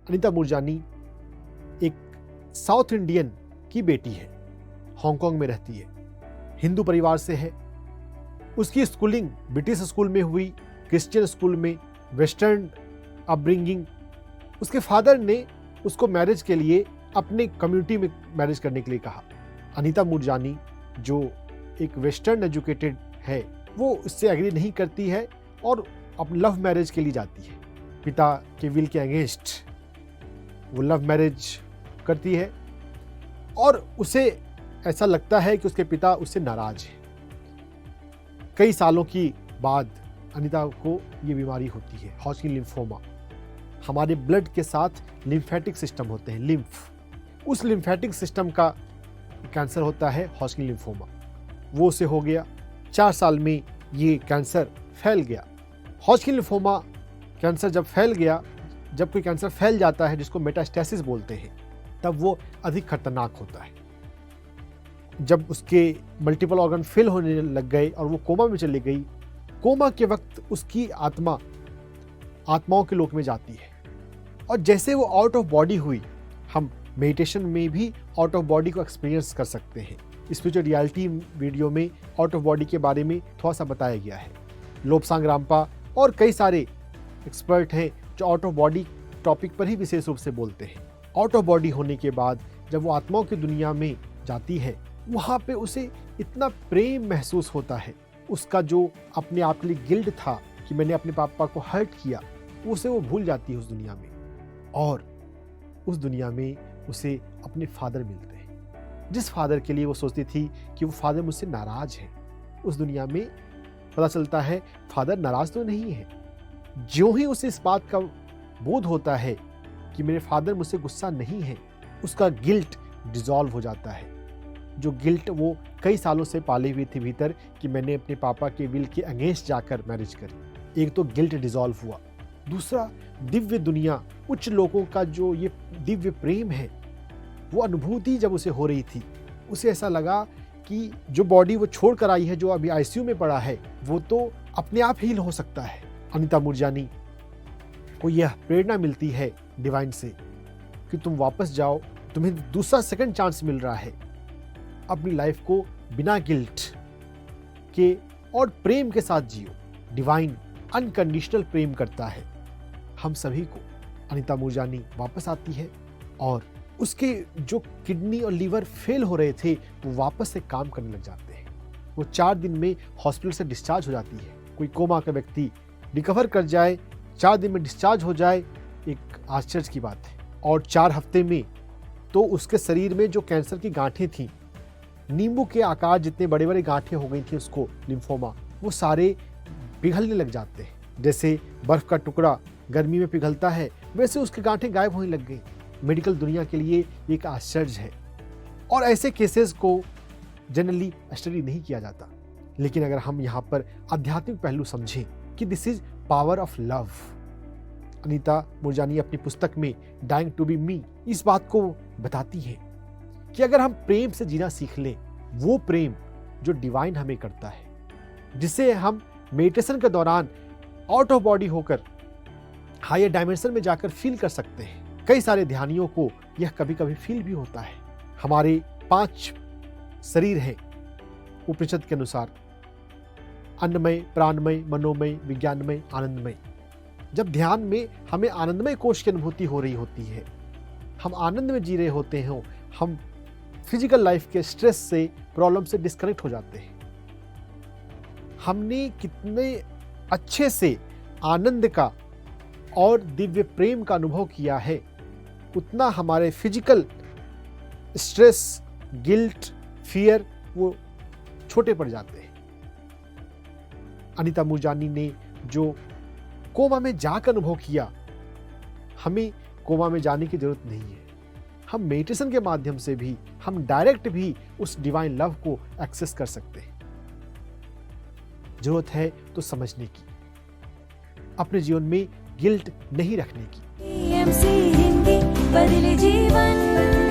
अनीता मूरजानी एक south Indian की बेटी है, हांगकांग में रहती है, हिंदू परिवार से है। उसकी स्कूलिंग ब्रिटिश स्कूल में हुई, क्रिश्चियन स्कूल में, वेस्टर्न अपब्रिंगिंग। उसके फादर ने उसको मैरिज के लिए अपने कम्युनिटी में मैरिज करने के लिए कहा। अनीता मूरजानी जो एक वेस्टर्न एजुकेटेड है, वो उससे एग्री नहीं करती है और अपने लव मैरिज के लिए जाती है। पिता के विल के अगेंस्ट वो लव मैरिज करती है और उसे ऐसा लगता है कि उसके पिता उससे नाराज है। कई सालों की बाद अनीता को ये बीमारी होती है, हॉजकिन लिम्फोमा। हमारे ब्लड के साथ लिम्फेटिक सिस्टम होते हैं, लिम्फ, उस लिम्फेटिक सिस्टम का कैंसर होता है हॉजकिन लिम्फोमा। वो उसे हो गया। 4 साल में ये कैंसर फैल गया। हॉजकिन लिम्फोमा कैंसर जब कोई कैंसर फैल जाता है, जिसको मेटास्टेसिस बोलते हैं, तब वो अधिक खतरनाक होता है। जब उसके मल्टीपल ऑर्गन फेल होने लग गए और वो कोमा में चली गई, कोमा के वक्त उसकी आत्माओं के लोक में जाती है और जैसे वो आउट ऑफ बॉडी हुई, हम मेडिटेशन में भी आउट ऑफ बॉडी को एक्सपीरियंस कर सकते हैं। स्पिरिचुअल रियलिटी वीडियो में आउट ऑफ बॉडी के बारे में थोड़ा सा बताया गया है। लोब्सांग रामपा और कई सारे एक्सपर्ट हैं जो आउट ऑफ बॉडी टॉपिक पर ही विशेष रूप से बोलते हैं। आउट ऑफ बॉडी होने के बाद जब वो आत्माओं की दुनिया में जाती है, वहाँ पे उसे इतना प्रेम महसूस होता है। उसका जो अपने आप के लिए गिल्ट था कि मैंने अपने पापा को हर्ट किया, उसे वो भूल जाती है उस दुनिया में, और उस दुनिया में उसे अपने फादर मिलते हैं, जिस फादर के लिए वो सोचती थी कि वो फादर मुझसे नाराज है। उस दुनिया में पता चलता है फादर नाराज तो नहीं है। ज्यों ही उसे इस बात का बोध होता है कि मेरे फादर मुझसे गुस्सा नहीं है, उसका गिल्ट डिसॉल्व हो जाता है। जो गिल्ट वो कई सालों से पाली हुई थी भीतर कि मैंने अपने पापा के विल के अगेंस्ट जाकर मैरिज करी, एक तो गिल्ट डिसॉल्व हुआ। दूसरा, दिव्य दुनिया, उच्च लोगों का जो ये दिव्य प्रेम है, वो अनुभूति जब उसे हो रही थी, उसे ऐसा लगा कि जो बॉडी वो छोड़ कर आई है, जो अभी आईसीयू में पड़ा है, वो तो अपने आप हील हो सकता है। अनीता मूरजानी को यह प्रेरणा मिलती है डिवाइन से कि तुम वापस जाओ, तुम्हें दूसरा सेकंड चांस मिल रहा है। अपनी लाइफ को बिना गिल्ट के और प्रेम के साथ जियो। डिवाइन अनकंडीशनल प्रेम करता है हम सभी को। अनीता मूरजानी वापस आती है और उसके जो किडनी और लीवर फेल हो रहे थे, वो वापस से काम करने लग जाते हैं। वो 4 दिन में हॉस्पिटल से डिस्चार्ज हो जाती है। कोई कोमा का व्यक्ति रिकवर कर जाए, 4 दिन में डिस्चार्ज हो जाए, एक आश्चर्य की बात है। और 4 हफ्ते में तो उसके शरीर में जो कैंसर की गांठें थीं, नींबू के आकार जितने बड़े बड़े गांठें हो गई थी उसको, लिम्फोमा, वो सारे पिघलने लग जाते हैं। जैसे बर्फ का टुकड़ा गर्मी में पिघलता है, वैसे उसकी गांठें गायब होने लग गई। मेडिकल दुनिया के लिए एक आश्चर्य है और ऐसे केसेस को जनरली स्टडी नहीं किया जाता। लेकिन अगर हम यहाँ पर आध्यात्मिक पहलू समझें कि this is power of love, Anita Moorjani अपनी पुस्तक में डाइंग टू बी मी इस बात को बताती है कि अगर हम प्रेम से जीना सीख लें, वो प्रेम जो डिवाइन हमें करता है, जिसे हम मेडिटेशन के दौरान आउट ऑफ बॉडी होकर हायर डायमेंशन में जाकर फील कर सकते हैं। कई सारे ध्यानियों को यह कभी कभी फील भी होता है। हमारे 5 शरीर हैं उपनिषद के अनुसार, अन्नमय, प्राणमय, मनोमय, विज्ञानमय, आनंदमय। जब ध्यान में हमें आनंदमय कोश की अनुभूति हो रही होती है, हम आनंद में जी रहे होते हैं, हम फिजिकल लाइफ के स्ट्रेस से, प्रॉब्लम से डिस्कनेक्ट हो जाते हैं। हमने कितने अच्छे से आनंद का और दिव्य प्रेम का अनुभव किया है, उतना हमारे फिजिकल स्ट्रेस, गिल्ट, फियर वो छोटे पड़ जाते हैं। अनीता मूरजानी ने जो कोमा में जाकर अनुभव किया, हमें कोमा में जाने की जरूरत नहीं है। हम मेडिटेशन के माध्यम से भी, हम डायरेक्ट भी उस डिवाइन लव को एक्सेस कर सकते हैं। जरूरत है तो समझने की, अपने जीवन में गिल्ट नहीं रखने की। PMC हिंदी बदले जीवन।